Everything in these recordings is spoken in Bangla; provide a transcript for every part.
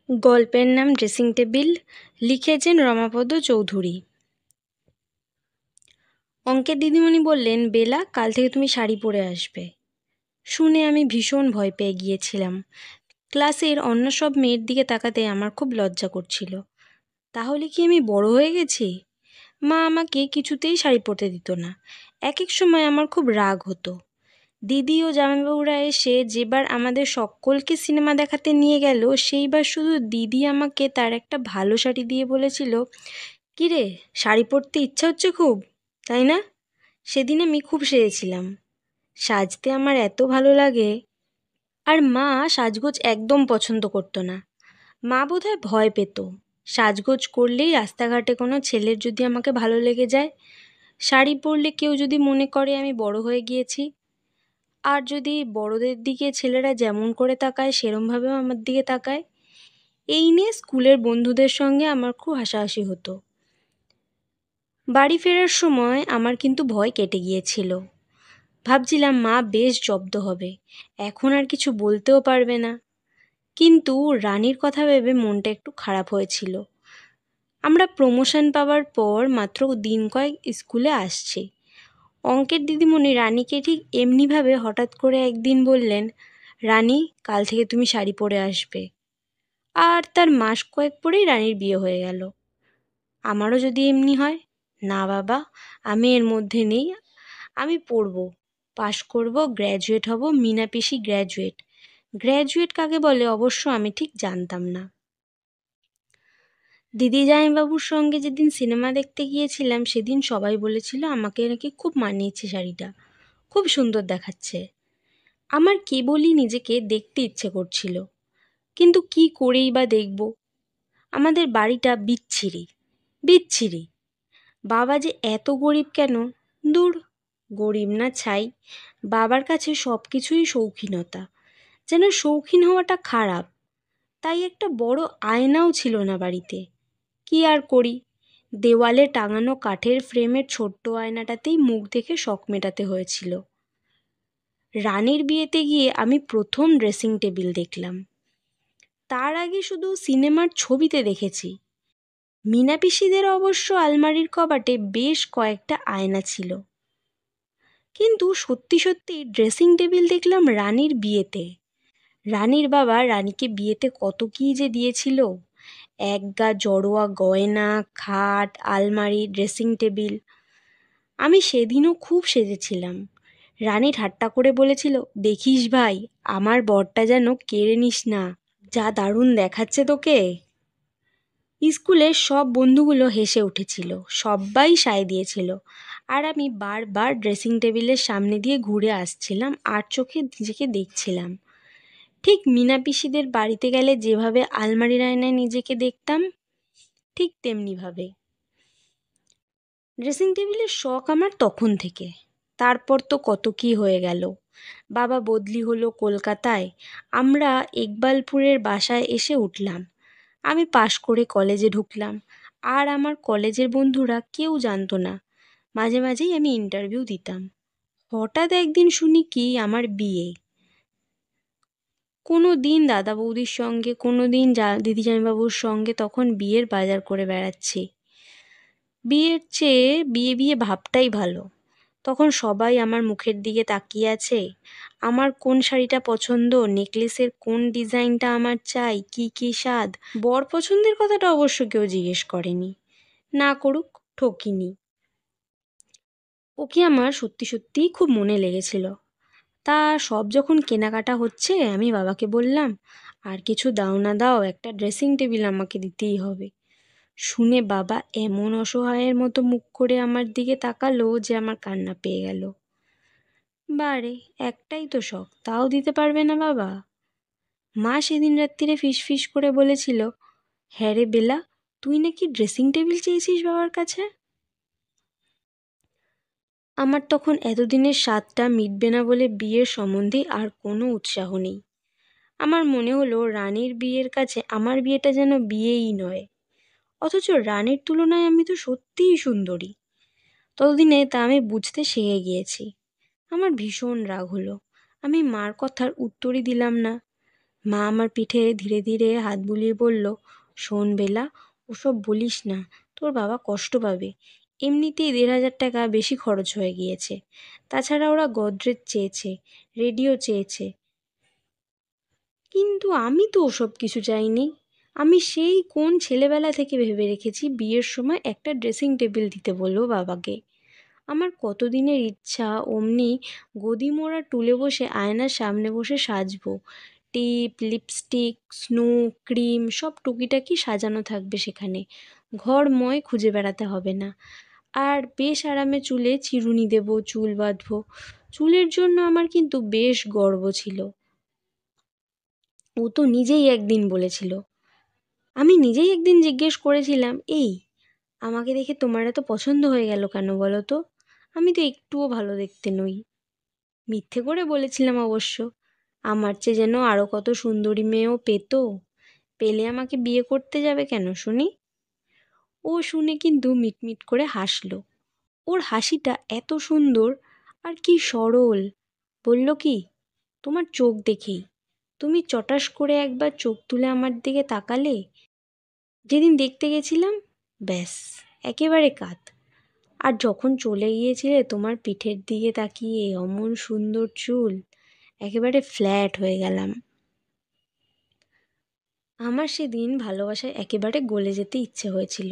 গল্পের নাম ড্রেসিং টেবিল, লিখেছেন রমাপদ চৌধুরী। অঙ্কের দিদিমণি বললেন, বেলা, কাল থেকে তুমি শাড়ি পরে আসবে। শুনে আমি ভীষণ ভয় পেয়ে গিয়েছিলাম। ক্লাসের অন্য সব মেয়ের দিকে তাকাতে আমার খুব লজ্জা করছিল। তাহলে কি আমি বড় হয়ে গেছি? মা আমাকে কিছুতেই শাড়ি পরতে দিত না। এক এক সময় আমার খুব রাগ হতো। দিদি ও জামাইবাবুরা এসে যেবার আমাদের সকলকে সিনেমা দেখাতে নিয়ে গেল, সেইবার শুধু দিদি আমাকে তার একটা ভালো শাড়ি দিয়ে বলেছিল, কিরে, শাড়ি পরতে ইচ্ছা হচ্ছে খুব, তাই না? সেদিন আমি খুব সেজেছিলাম। সাজতে আমার এত ভালো লাগে। আর মা সাজগোজ একদম পছন্দ করতো না। মা বোধহয় ভয় পেত সাজগোজ করলেই রাস্তাঘাটে কোনো ছেলের যদি আমাকে ভালো লেগে যায়, শাড়ি পরলে কেউ যদি মনে করে আমি বড় হয়ে গিয়েছি, আর যদি বড়দের দিকে ছেলেরা যেমন করে তাকায় সেরমভাবেও আমার দিকে তাকায়। এই নিয়ে স্কুলের বন্ধুদের সঙ্গে আমার খুব হাসাহাসি হতো। বাড়ি ফেরার সময় আমার কিন্তু ভয় কেটে গিয়েছিল। ভাবছিলাম মা বেশ জব্দ হবে, এখন আর কিছু বলতেও পারবে না। কিন্তু রানীর কথা ভেবে মনটা একটু খারাপ হয়েছিল। আমরা প্রমোশন পাওয়ার পর মাত্র দিন কয়েক স্কুলে আসছি। অঙ্কের দিদিমণি রানীকে ঠিক এমনিভাবে হঠাৎ করে একদিন বললেন, রানী, কাল থেকে তুমি শাড়ি পরে আসবে। আর তার মাস কয়েক পরেই রানীর বিয়ে হয়ে গেল। আমারও যদি এমনি হয়? না বাবা, আমি এর মধ্যে নেই। আমি পড়ব, পাশ করব, গ্র্যাজুয়েট হব, মিনা পিসি গ্র্যাজুয়েট। গ্র্যাজুয়েট কাকে বলে অবশ্য আমি ঠিক জানতাম না। দিদি জামাইবাবুর সঙ্গে যেদিন সিনেমা দেখতে গিয়েছিলাম সেদিন সবাই বলেছিল আমাকে নাকি খুব মানিয়েছে শাড়িটা, খুব সুন্দর দেখাচ্ছে। আমার কেবলই নিজেকে দেখতে ইচ্ছে করছিল, কিন্তু কি করেই বা দেখব? আমাদের বাড়িটা বিচ্ছিরি বিচ্ছিরি। বাবা যে এত গরিব কেন? দূর, গরিব না ছাই, বাবার কাছে সব কিছুই শৌখিনতা। যেন শৌখিন হওয়াটা খারাপ। তাই একটা বড় আয়নাও ছিল না বাড়িতে। কি আর করি, দেওয়ালে টাঙানো কাঠের ফ্রেমের ছোট্ট আয়নাটাতেই মুখ দেখে শখ মেটাতে হয়েছিল। রানীর বিয়েতে গিয়ে আমি প্রথম ড্রেসিং টেবিল দেখলাম। তার আগে শুধু সিনেমার ছবিতে দেখেছি। মিনা পিসিদের অবশ্য আলমারির কবাটে বেশ কয়েকটা আয়না ছিল, কিন্তু সত্যি সত্যি ড্রেসিং টেবিল দেখলাম রানীর বিয়েতে। রানীর বাবা রানীকে বিয়েতে কত কী যে দিয়েছিল, একগা জড়োয়া গয়না, খাট, আলমারি, ড্রেসিং টেবিল। আমি সেদিনও খুব সেজেছিলাম। রানী ঠাট্টা করে বলেছিল, দেখিস ভাই, আমার বরটা যেন কেড়ে নিস না, যা দারুণ দেখাচ্ছে তোকে। স্কুলের সব বন্ধুগুলো হেসে উঠেছিল, সবাই সায় দিয়েছিল, আর আমি বারবার ড্রেসিং টেবিলের সামনে দিয়ে ঘুরে আসছিলাম আর চোখে নিজেকে দেখছিলাম। ঠিক মিনা পিসিদের বাড়িতে গেলে যেভাবে আলমারির আয়নায় নিজেকে দেখতাম, ঠিক তেমনিভাবে। ড্রেসিং টেবিলের শখ আমার তখন থেকে। তারপর তো কত কী হয়ে গেল। বাবা বদলি হলো কলকাতায়, আমরা ইকবালপুরের বাসায় এসে উঠলাম। আমি পাশ করে কলেজে ঢুকলাম, আর আমার কলেজের বন্ধুরা কেউ জানতো না। মাঝে মাঝেই আমি ইন্টারভিউ দিতাম। হঠাৎ একদিন শুনি কি আমার বিয়ে। কোনো দিন দাদা বৌদির সঙ্গে, কোনো দিন দিদি জামাইবাবুর সঙ্গে তখন বিয়ের বাজার করে বেড়াচ্ছি। বিয়ের চেয়ে বিয়ে বিয়ে ভাবটাই ভালো। তখন সবাই আমার মুখের দিকে তাকিয়ে আছে, আমার কোন শাড়িটা পছন্দ, নেকলেসের কোন ডিজাইনটা আমার চাই, কি কি স্বাদ। বর পছন্দের কথাটা অবশ্য কেউ জিজ্ঞেস করেনি। না করুক, ঠকিনি। ওকে আমার সত্যি সত্যিই খুব মনে লেগেছিল। তা সব যখন কেনাকাটা হচ্ছে, আমি বাবাকে বললাম, আর কিছু দাও না দাও, একটা ড্রেসিং টেবিল আমাকে দিতেই হবে। শুনে বাবা এমন অসহায়ের মতো মুখ করে আমার দিকে তাকালো যে আমার কান্না পেয়ে গেল। বারে, একটাই তো শখ, তাও দিতে পারবে না বাবা? মা সেদিন রাত্রিরে ফিস করে বলেছিল, হ্যাঁ রে বেলা, তুই নাকি ড্রেসিং টেবিল চেয়েছিস বাবার কাছে। আমার তখন এতদিনের স্বাদটা মিটবে না বলে বিয়ের সম্বন্ধে আর কোনো উৎসাহ নেই। আমার মনে হলো রানীর বিয়ের কাছে আমার বিয়েটা যেন বিয়েই নয়। অথচ রানীর তুলনায় আমি তো সত্যিই সুন্দরী। ততদিনে তা আমি বুঝতে শিখে গিয়েছি। আমার ভীষণ রাগ হলো। আমি মার কথার উত্তরই দিলাম না। মা আমার পিঠে ধীরে ধীরে হাত বুলিয়ে বলল, শোন বেলা, ওসব বলিস না, তোর বাবা কষ্ট পাবে। এমনিতেই ১,৫০০ টাকা বেশি খরচ হয়ে গিয়েছে। তাছাড়া ওরা গোদরেজ চেয়েছে, রেডিও চেয়েছে। কিন্তু আমি তো ওসব কিছু চাইনি। আমি সেই কোন ছেলেবেলা থেকে ভেবে রেখেছি বিয়ের সময় একটা ড্রেসিং টেবিল দিতে বলবো বাবাকে। আমার কতদিনের ইচ্ছা অমনি গদি মোড়া টুলে বসে আয়নার সামনে বসে সাজবো। টিপ, লিপস্টিক, স্নো, ক্রিম সব টুকিটাকি সাজানো থাকবে সেখানে। ঘরময় খুঁজে বেড়াতে হবে না। আর বেশ আরামে চুলে চিরুনি দেবো, চুল বাঁধবো। চুলের জন্য আমার কিন্তু বেশ গর্ব ছিল। ও তো নিজেই একদিন বলেছিল, আমি নিজেই একদিন জিজ্ঞেস করেছিলাম, এই আমাকে দেখে তোমার এত পছন্দ হয়ে গেল কেন বলো তো? আমি তো একটুও ভালো দেখতে নই। মিথ্যে করে বলেছিলাম অবশ্য। আমার চেয়ে যেন আরও কত সুন্দরী মেয়েও পেতো। পেলে আমাকে বিয়ে করতে যাবে কেন শুনি? ও শুনে কিন্তু মিটমিট করে হাসলো। ওর হাসিটা এত সুন্দর আর কি সরল। বলল কি, তোমার চোখ দেখেই। তুমি চটাস করে একবার চোখ তুলে আমার দিকে তাকালে, যেদিন দেখতে গেছিলাম, ব্যাস একেবারে কাত। আর যখন চলে গিয়েছিলে তোমার পিঠের দিকে তাকিয়ে অমন সুন্দর চুল, একেবারে ফ্ল্যাট হয়ে গেলাম। আমার সেদিন ভালোবাসায় একেবারে গলে যেতে ইচ্ছে হয়েছিল।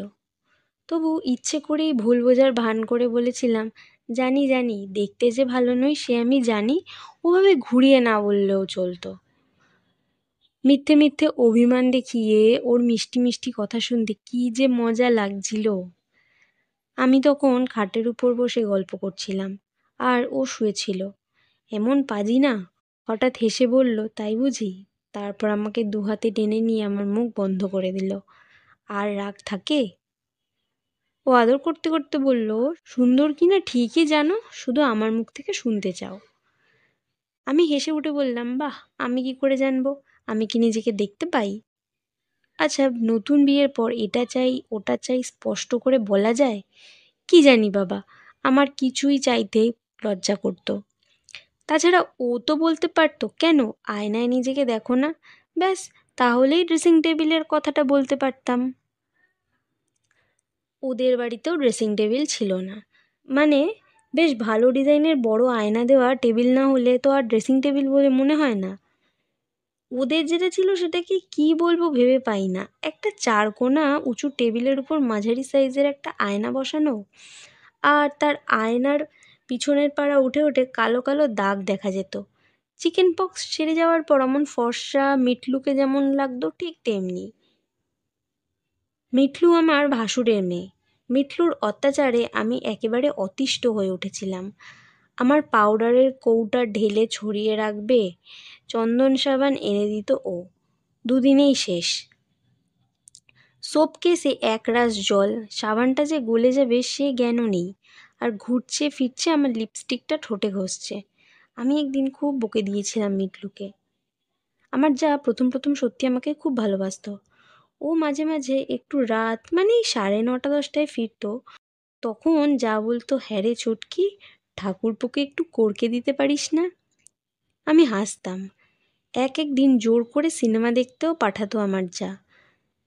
তবু ইচ্ছে করেই ভুল বোঝার ভান করে বলেছিলাম, জানি জানি দেখতে যে ভালো নই সে আমি জানি। ওভাবে ঘুরিয়ে না বললেও চলতো। মিথ্যে মিথ্যে অভিমান দেখিয়ে ওর মিষ্টি মিষ্টি কথা শুনতে কী যে মজা লাগছিল। আমি তখন খাটের উপর বসে গল্প করছিলাম আর ও শুয়েছিল। এমন পাজি না, হঠাৎ হেসে বলল, তাই বুঝি? তারপর আমাকে দুহাতে টেনে নিয়ে আমার মুখ বন্ধ করে দিল। আর রাগ থাকে? ও আদর করতে করতে বলল, সুন্দর কিনা ঠিকই জানো, শুধু আমার মুখ থেকে শুনতে চাও। আমি হেসে উঠে বললাম, বাহ, আমি কি করে জানবো? আমি কি নিজেকে দেখতে পাই? আচ্ছা, নতুন বিয়ের পর এটা চাই ওটা চাই স্পষ্ট করে বলা যায়? কি জানি বাবা, আমার কিছুই চাইতে লজ্জা করতো। তাছাড়া ও তো বলতে পারতো, কেন আয়নায় নিজেকে দেখো না, ব্যাস তাহলেই ড্রেসিং টেবিলের কথাটা বলতে পারতাম। ওদের বাড়িতেও ড্রেসিং টেবিল ছিল না। মানে বেশ ভালো ডিজাইনের বড় আয়না দেওয়া টেবিল না হলে তো আর ড্রেসিং টেবিল বলে মনে হয় না। ওদের যেটা ছিল সেটাকে কি বলবো ভেবে পাই না। একটা চারকোনা উঁচু টেবিলের উপর মাঝারি সাইজের একটা আয়না বসানো, আর তার আয়নার পিছনের পাড়া উঠে উঠে কালো কালো দাগ দেখা যেত। চিকেন পক্স সেরে যাওয়ার পর অমন ফর্সা মিটলুকে যেমন লাগতো ঠিক তেমনি। মিটলু আমার ভাসুরের মেয়ে। মিটলুর অত্যাচারে আমি একেবারে অতিষ্ঠ হয়ে উঠেছিলাম। আমার পাউডারের কৌটা ঢেলে ছড়িয়ে রাখবে, চন্দন সাবান এনে দিত ও, দুদিনেই শেষ। সোপ কেসে একরাশ জল, সাবানটা যে গলে যাবে সে জ্ঞানও নেই। আর ঘুরছে ফিরছে আমার লিপস্টিকটা ঠোঁটে ঘষছে। আমি একদিন খুব বকে দিয়েছিলাম মিটলুকে। আমার যা প্রথম প্রথম সত্যি আমাকে খুব ভালোবাসতো। ও মাঝে মাঝে একটু রাত মানে 9:30-10টায় ফিরতো। তখন যা বলতো, হ্যাঁ রে চটকি, ঠাকুরপোকে একটু করকে দিতে পারিস না? আমি হাসতাম। এক এক দিন জোর করে সিনেমা দেখতেও পাঠাতো আমার যা।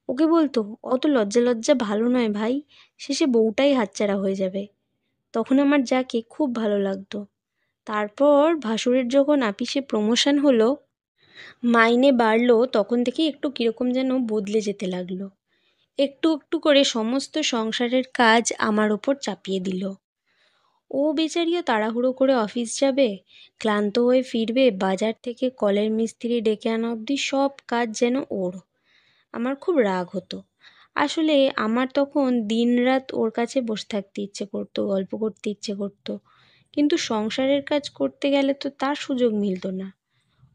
ওকে বলতো, অত লজ্জা লজ্জা ভালো নয় ভাই, শেষে বউটাই হাতছাড়া হয়ে যাবে। তখন আমার যাকে খুব ভালো লাগতো। তারপর ভাসুরের যখন আপিসে প্রমোশন হলো, মাইনে বাড়লো, তখন থেকেই একটু কীরকম যেন বদলে যেতে লাগলো। একটু একটু করে সমস্ত সংসারের কাজ আমার ওপর চাপিয়ে দিল। ও বেচারিও তাড়াহুড়ো করে অফিস যাবে, ক্লান্ত হয়ে ফিরবে, বাজার থেকে কলের মিস্ত্রি ডেকে আনা অবধি সব কাজ যেন ওর। আমার খুব রাগ হতো। আসলে আমার তখন দিনরাত ওর কাছে বসে থাকতে ইচ্ছে করতো, গল্প করতে ইচ্ছে করতো। কিন্তু সংসারের কাজ করতে গেলে তো তার সুযোগ মিলতো না।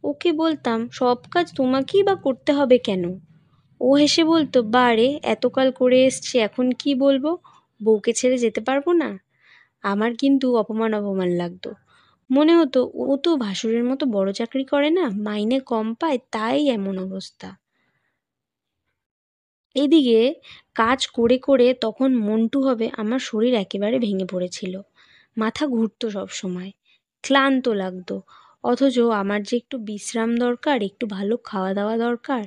ওকে বলতাম, সব কাজ তোমাকেই বা করতে হবে কেন? ও হেসে বলতো, বারে এতকাল করে এসছি, এখন কি বলবো? বউকে ছেড়ে যেতে পারবো না? আমার কিন্তু অপমান অপমান লাগতো। মনে হতো ও তো ভাসুরের মতো বড় চাকরি করে না, মাইনে কম পায়, তাই এমন অবস্থা। এদিকে কাজ করে করে তখন মন্টু হবে আমার শরীর একেবারে ভেঙে পড়েছিল। মাথা ঘুরতো সব সময়, ক্লান্ত লাগতো। অথচ আমার যে একটু বিশ্রাম দরকার, একটু ভালো খাওয়া দাওয়া দরকার,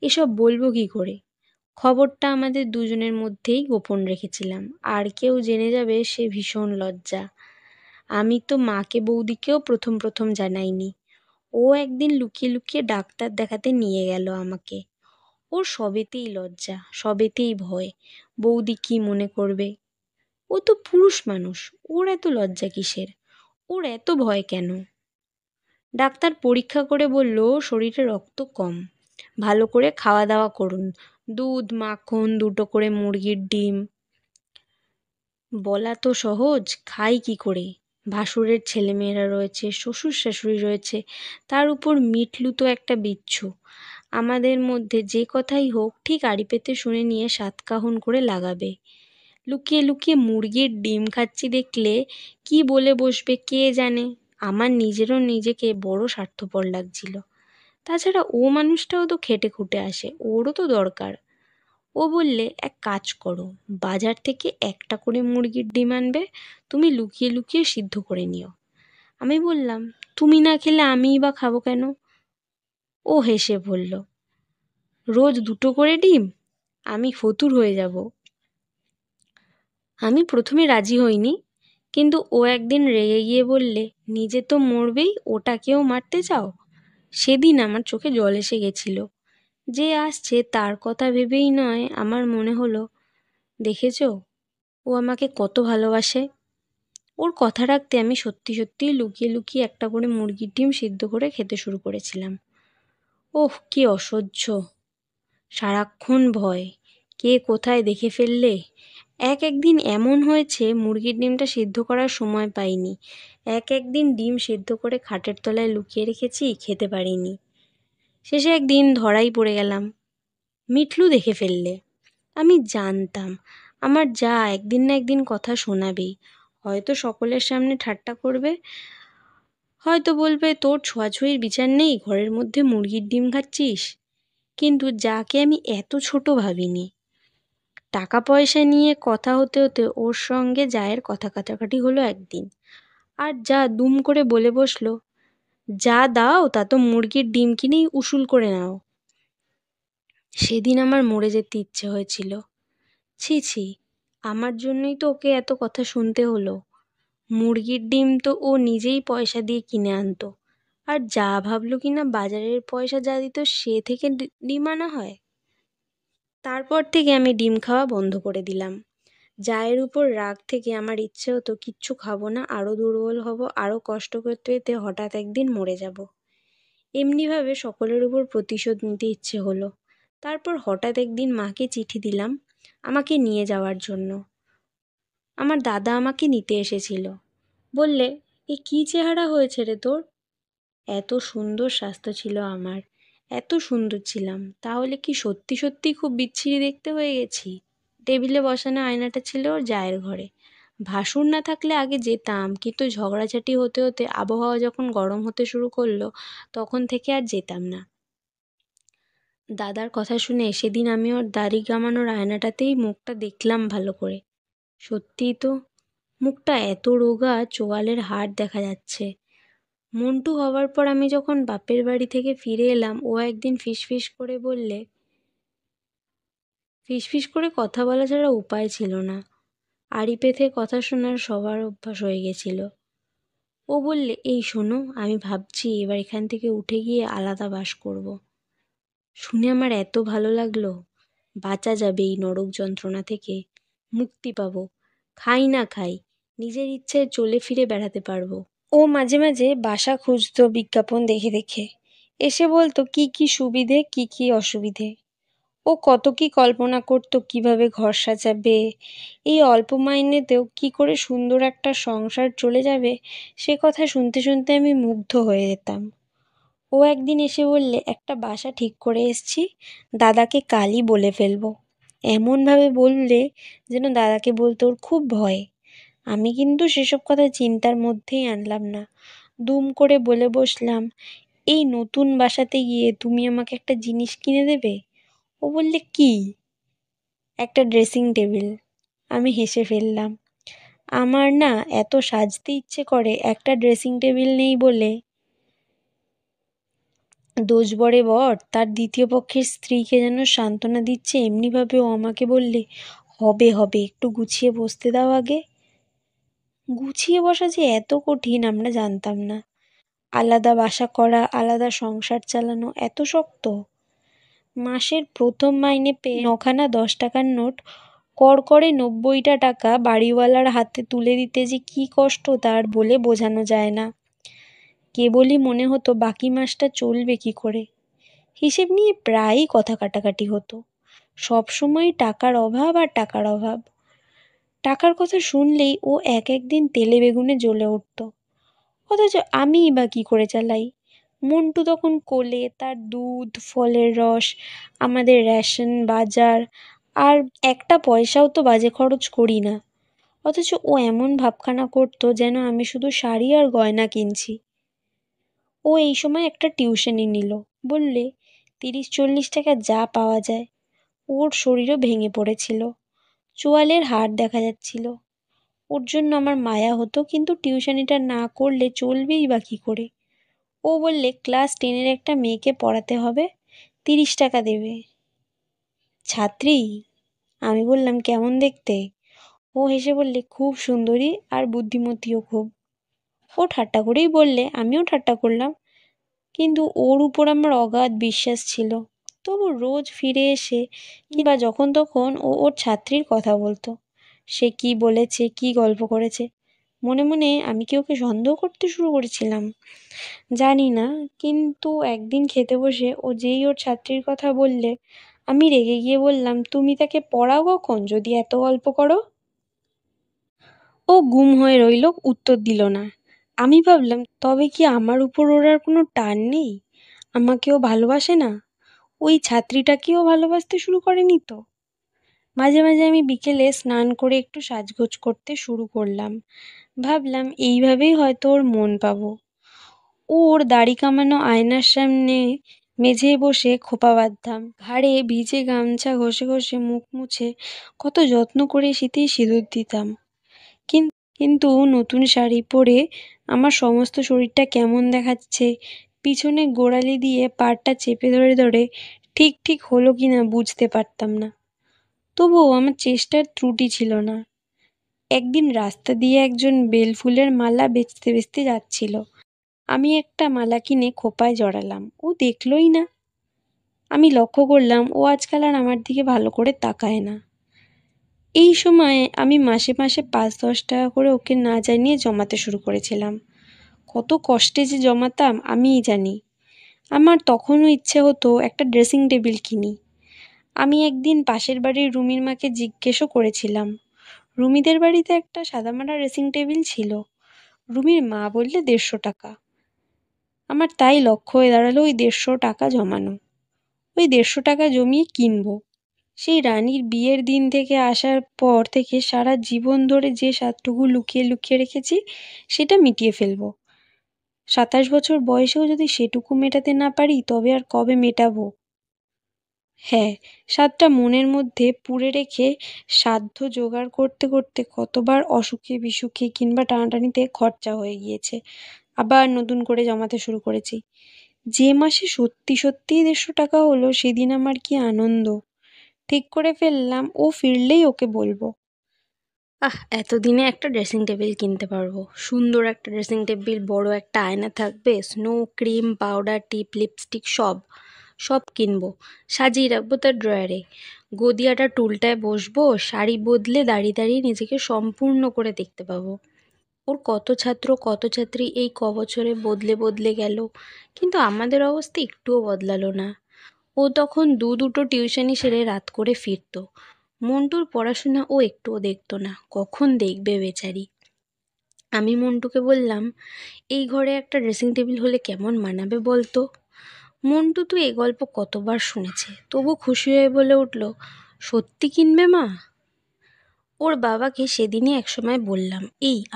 এসব বলবো কী করে? খবরটা আমাদের দুজনের মধ্যেই গোপন রেখেছিলাম। আর কেউ জেনে যাবে, সে ভীষণ লজ্জা। আমি তো মাকে বৌদিকেও প্রথম প্রথম জানাইনি। ও একদিন লুকিয়ে লুকিয়ে ডাক্তার দেখাতে নিয়ে গেল আমাকে। ওর সবেতেই লজ্জা, সবেতেই ভয়। বৌদি কি মনে করবে? ও তো পুরুষ মানুষ, ওর এত লজ্জা কিসের? ওর এত ভয় কেন? ডাক্তার পরীক্ষা করে বলল শরীরে রক্ত কম, ভালো করে খাওয়া দাওয়া করুন, দুধ মাখন, 2টো করে মুরগির ডিম। বলা তো সহজ, খাই কি করে? ভাসুরের ছেলেমেয়েরা রয়েছে, শ্বশুর শাশুড়ি রয়েছে, তার উপর মিটলু তো একটা বিচ্ছু। আমাদের মধ্যে যে কথাই হোক ঠিক আড়ি পেতে শুনে নিয়ে সাতকাহন করে লাগাবে। লুকিয়ে লুকিয়ে মুরগির ডিম খাচ্ছি দেখলে কি বলে বসবে কে জানে। আমার নিজেরও নিজেকে বড় স্বার্থপর লাগছিল। তাছাড়া ও মানুষটাও তো খেটে খুঁটে আসে, ওরও তো দরকার। ও বললে, এক কাজ করো, বাজার থেকে একটা করে মুরগির ডিম আনবে, তুমি লুকিয়ে লুকিয়ে সিদ্ধ করে নিও। আমি বললাম, তুমি না খেলে আমিই বা খাবো কেন? ও হেসে বলল, রোজ 2টো করে ডিম? আমি ফতুর হয়ে যাব। আমি প্রথমে রাজি হইনি, কিন্তু ও একদিন রেগে গিয়ে বললে, নিজে তো মরবেই, ওটাকেও মারতে চাও? সেদিন আমার চোখে জল এসে গেছিল। যে আসছে তার কথা ভেবেই নয়, আমার মনে হলো, দেখেছো ও আমাকে কত ভালোবাসে। ওর কথা রাখতে আমি সত্যি সত্যিই লুকিয়ে লুকিয়ে একটা করে মুরগির ডিম সিদ্ধ করে খেতে শুরু করেছিলাম। ওহ, কি অসহ্য! সারাক্ষণ ভয়, কে কোথায় দেখে ফেললে। একদিন এমন হয়েছে মুরগির ডিমটা সিদ্ধ করার সময় পাইনি। একদিন ডিম সিদ্ধ করে খাটের তলায় লুকিয়ে রেখেছি, খেতে পারিনি। শেষে একদিন ধরাই পড়ে গেলাম। মিটলু দেখে ফেললে। আমি জানতাম আমার যা একদিন না একদিন কথা শোনাবেই। হয়তো সকলের সামনে ঠাট্টা করবে, হয়তো বলবে তোর ছোঁয়াছুঁয়ির বিচার নেই, ঘরের মধ্যে মুরগির ডিম খাচ্ছিস। কিন্তু যাকে আমি এত ছোট ভাবিনি। টাকা পয়সা নিয়ে কথা হতে হতে ওর সঙ্গে জায়ের কথা কাটাকাটি হলো একদিন। আর যা দুম করে বলে বসলো, যা দাও তা তো মুরগির ডিম কিনেই উসুল করে নাও। সেদিন আমার মরে যেতে ইচ্ছে হয়েছিল। ছি ছি, আমার জন্যই তো ওকে এত কথা শুনতে হলো। মুরগির ডিম তো ও নিজেই পয়সা দিয়ে কিনে আনতো, আর যা ভাবলো কিনা বাজারের পয়সা যা দিত সে থেকে ডিম আনা হয়। তারপর থেকে আমি ডিম খাওয়া বন্ধ করে দিলাম। জায়ের উপর রাগ থেকে আমার ইচ্ছে হতো কিচ্ছু খাবো না, আরও দুর্বল হব, আরও কষ্ট করতে পেতে হঠাৎ একদিন মরে যাব। এমনিভাবে সকলের উপর প্রতিশোধ নিতে ইচ্ছে হলো। তারপর হঠাৎ একদিন মাকে চিঠি দিলাম আমাকে নিয়ে যাওয়ার জন্য। আমার দাদা আমাকে নিতে এসেছিল। বললে, এ কী চেহারা হয়েছে রে তোর? এত সুন্দর স্বাস্থ্য ছিল আমার, এত সুন্দর ছিলাম, তাহলে কি সত্যি সত্যি খুব বিচ্ছিরি দেখতে হয়ে গেছি? টেবিলে বসানো আয়নাটা ছিল ওর জায়ের ঘরে। ভাসুর না থাকলে আগে যেতাম, কিন্তু ঝগড়াঝাটি হতে হতে আবহাওয়া যখন গরম হতে শুরু করলো তখন থেকে আর যেতাম না। দাদার কথা শুনে সেদিন আমি ওর দাড়ি কামানোর আয়নাটাতেই মুখটা দেখলাম ভালো করে। সত্যিই তো, মুখটা এত রোগা, চোয়ালের হাড় দেখা যাচ্ছে। মন্টু হওয়ার পর আমি যখন বাপের বাড়ি থেকে ফিরে এলাম, ও একদিন ফিসফিস করে বললে, ফিসফিস করে কথা বলা ছাড়া উপায় ছিল না। আড়ি পেতে কথা শোনার সবার অভ্যাস হয়ে গেছিল। ও বললে, এই শোনো, আমি ভাবছি এবার এখান থেকে উঠে গিয়ে আলাদা বাস করব। শুনে আমার এত ভালো লাগলো। বাঁচা যাবে এই নরক যন্ত্রণা থেকে, মুক্তি পাবো। খাই না খাই, নিজের ইচ্ছায় চলে ফিরে বেড়াতে পারবো। ও মাঝে মাঝে বাসা খুঁজতো বিজ্ঞাপন দেখে দেখে, এসে বলতো কি কি সুবিধে কি কি অসুবিধে। ও কত কি কল্পনা করতো কিভাবে ঘর সাজাবে, এই অল্প মাইনেতেও কি করে সুন্দর একটা সংসার চলে যাবে। সে কথা শুনতে শুনতে আমি মুগ্ধ হয়ে যেতাম। ও একদিন এসে বললে, একটা বাসা ঠিক করে এসছি, দাদাকে কালই বলে ফেলবো। এমনভাবে বললে যেন দাদাকে বলতে ওর খুব ভয়। আমি কিন্তু সেসব কথা চিন্তার মধ্যেই আনলাম না। দুম করে বলে বসলাম, এই নতুন বাসাতে গিয়ে তুমি আমাকে একটা জিনিস কিনে দেবে। ও বললে, কি? একটা ড্রেসিং টেবিল। আমি হেসে ফেললাম। আমার না এত সাজতে ইচ্ছে করে, একটা ড্রেসিং টেবিল নেই বলে। দোষবরে বর তার দ্বিতীয় পক্ষের স্ত্রীকে যেন সান্ত্বনা দিচ্ছে এমনিভাবে ও আমাকে বললে, হবে হবে, একটু গুছিয়ে বসতে দাও আগে। গুছিয়ে বসা যে এত কঠিন আমরা জানতাম না। আলাদা বাসা করা, আলাদা সংসার চালানো এত শক্ত। মাসের প্রথম মাইনে পেয়ে 9খানা 10 টাকার নোট কড়কড়ে 90টা টাকা বাড়িওয়ালার হাতে তুলে দিতে যে কী কষ্ট তার বলে বোঝানো যায় না। কেবলই মনে হতো বাকি মাসটা চলবে কি করে। হিসেব নিয়ে প্রায়ই কথা কাটাকাটি হতো। সবসময় টাকার অভাব আর টাকার অভাব। টাকার কথা শুনলেই ও এক একদিন তেলে বেগুনে জ্বলে উঠত। অথচ আমিই বা কী করে চালাই। মন্টু তখন কোলে, তার দুধ, ফলের রস, আমাদের রেশন, বাজার, আর একটা পয়সাও তো বাজে খরচ করি না। অথচ ও এমন ভাবখানা করতো যেন আমি শুধু শাড়ি আর গয়না কিনছি। ও এই সময় একটা টিউশনি নিল, বললে 30-40 টাকা যা পাওয়া যায়। ওর শরীরও ভেঙে পড়েছিল, চোয়ালের হাড় দেখা যাচ্ছিল। ওর জন্য আমার মায়া হতো, কিন্তু টিউশনিটা না করলে চলবেই বা কী করে। ও বললে ক্লাস 10-এর একটা মেয়েকে পড়াতে হবে, 30 টাকা দেবে। ছাত্রী? আমি বললাম কেমন দেখতে? ও হেসে বললে খুব সুন্দরী আর বুদ্ধিমতীও খুব। ও ঠাট্টা করেই বললে, আমিও ঠাট্টা করলাম, কিন্তু ওর উপর আমার অগাধ বিশ্বাস ছিল। তবু রোজ ফিরে এসে কিংবা যখন তখন ও ওর ছাত্রীর কথা বলতো। সে কি বলেছে, কি গল্প করেছে। মনে মনে আমি কি ওকে সন্দেহ করতে শুরু করেছিলাম? জানি না, কিন্তু একদিন খেতে বসে ও যেই ওর ছাত্রীর কথা বললে, আমি রেগে গিয়ে বললাম, তুমি তাকে পড়াও কখন যদি এত গল্প করো? ও গুম হয়ে রইল, উত্তর দিল না। আমি ভাবলাম, তবে কি আমার উপর ওর আর কোনো টান নেই? আমাকেও ভালোবাসে না? ওই ছাত্রীটাকেও ভালোবাসতে শুরু করেনি তো? মাঝে মাঝে আমি বিকেলে স্নান করে একটু সাজগোজ করতে শুরু করলাম। ভাবলাম এইভাবেই হয়তো ওর মন পাবো। ওর দাড়ি কামানো আয়নার সামনে মেঝেয় বসে খোঁপা বাঁধতাম, ঘাড়ে ভিজে গামছা ঘষে ঘষে মুখ মুছে কত যত্ন করে শীতেই সিঁদুর দিতাম। কিন্তু নতুন শাড়ি পরে আমার সমস্ত শরীরটা কেমন দেখাচ্ছে, পিছনে গোড়ালি দিয়ে পাড়টা চেপে ধরে ধরে ঠিক ঠিক হলো কি না বুঝতে পারতাম না। তবুও আমার চেষ্টার ত্রুটি ছিল না। একদিন রাস্তা দিয়ে একজন বেলফুলের মালা বেচতে বেচতে যাচ্ছিল। আমি একটা মালা কিনে খোঁপায় জড়ালাম, ও দেখলই না। আমি লক্ষ্য করলাম ও আজকাল আর আমার দিকে ভালো করে তাকায় না। এই সময়ে আমি মাসে মাসে 5-10 টাকা করে ওকে না জানিয়ে জমাতে শুরু করেছিলাম। কত কষ্টে যে জমাতাম আমিই জানি। আমার তখনও ইচ্ছে হতো একটা ড্রেসিং টেবিল কিনি। আমি একদিন পাশের বাড়ির রুমির মাকে জিজ্ঞেসও করেছিলাম। রুমিদের বাড়িতে একটা সাদামাটা ড্রেসিং টেবিল ছিল। রুমির মা বললে 150 টাকা। আমার তাই লক্ষ্য হয়ে দাঁড়ালো ওই 150 টাকা জমানো। ওই 150 টাকা জমিয়ে কিনবো। সেই রানীর বিয়ের দিন থেকে আসার পর থেকে সারা জীবন ধরে যে স্বাদটুকু লুকিয়ে লুকিয়ে রেখেছি সেটা মিটিয়ে ফেলবো। 27 বছর বয়সেও যদি সেটুকু মেটাতে না পারি তবে আর কবে মেটাবো? হ্যাঁ, স্বাদটা মনের মধ্যে পুরে রেখে সাধ্য জোগাড় করতে করতে কতবার অসুখে বিসুখে কিংবা টানাটানিতে খরচা হয়ে গিয়েছে। আবার নতুন করে জমাতে শুরু করেছি। যে মাসে সত্যি সত্যিই 150 টাকা হলো সেদিন আমার কি আনন্দ! ঠিক করে ফেললাম ও ফিরলেই ওকে বলবো। এতদিনে একটা ড্রেসিং টেবিল কিনতে পারবো। সুন্দর একটা ড্রেসিং টেবিল, বড় একটা আয়না থাকবে, স্নো, ক্রিম, পাউডার, টিপ, লিপস্টিক সব সব কিনবো। সাজিয়ে রাখবো তার ড্রয়ারে। গদিয়াটা টুলটায় বসবো, শাড়ি বদলে দাঁড়িয়ে দাঁড়িয়ে নিজেকে সম্পূর্ণ করে দেখতে পাবো। ওর কত ছাত্র কত ছাত্রী এই বছরে বদলে বদলে গেল, কিন্তু আমাদের অবস্থা একটুও বদলালো না। ও তখন দুটো টিউশনি সেরে রাত করে ফিরতো। মন্টুর পড়াশোনা ও একটুও দেখতো না, কখন দেখবে বেচারি। আমি মন্টুকে বললাম, এই ঘরে একটা ড্রেসিং টেবিল হলে কেমন মানাবে বলতো? মন্টু তো এ গল্প কতবার শুনেছে, তবু খুশি হয়ে বলে উঠল, সত্যি কিনবে মা? ওর বাবাকে সেদিনই একসময় বললাম,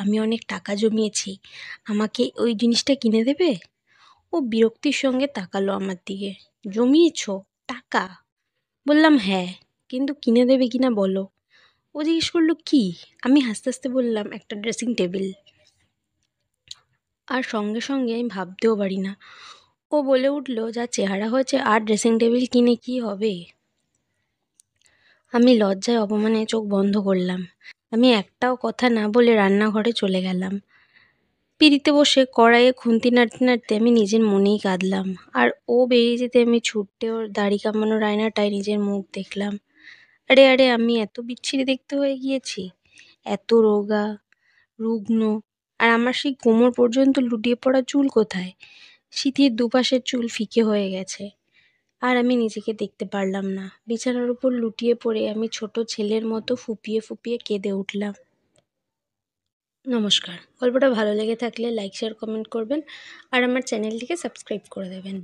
আমি অনেক টাকা জমিয়েছি, আমাকে ওই জিনিসটা কিনে দেবে? ও বিরক্তির সঙ্গে তাকালো আমার দিকে। জমিয়েছো টাকা? বললাম হ্যাঁ, কিন্তু কিনে দেবে কিনা বলো। ও জিজ্ঞেস করলো কি? আমি হাসতে হাসতে বললাম, একটা ড্রেসিং টেবিল। আর সঙ্গে সঙ্গে আমি ভাবতেও পারি না, ও ও বলে উঠল, যা চেহারা হয়েছে আর ড্রেসিং টেবিল কিনে কি হবে? আমি লজ্জায় অপমানে চোখ বন্ধ করলাম। আমি একটাও কথা না বলে রান্নাঘরে চলে গেলাম। পিঁড়িতে বসে কড়াইয়ে খুন্তি নাড়তে নাড়তে আমি নিজের মনেই কাঁদলাম। আর ও বেরিয়ে যেতে আমি ছুটতে ওর দাড়ি কামানোর আয়নাটায় নিজের মুখ দেখলাম। আরে আরে, আমি এত বিচ্ছিরি দেখতে হয়ে গিয়েছি, এত রোগা, রুগ্ন। আর আমার সেই কোমর পর্যন্ত লুটিয়ে পড়া চুল কোথায়? সিঁথির দুপাশের চুল ফিকে হয়ে গেছে। আর আমি নিজেকে দেখতে পারলাম না। বিছানার উপর লুটিয়ে পড়ে আমি ছোট ছেলের মতো ফুপিয়ে ফুপিয়ে কেঁদে উঠলাম। নমস্কার। গল্পটা ভালো লেগে থাকলে লাইক, শেয়ার, কমেন্ট করবেন আর আমার চ্যানেলটিকে সাবস্ক্রাইব করে দেবেন।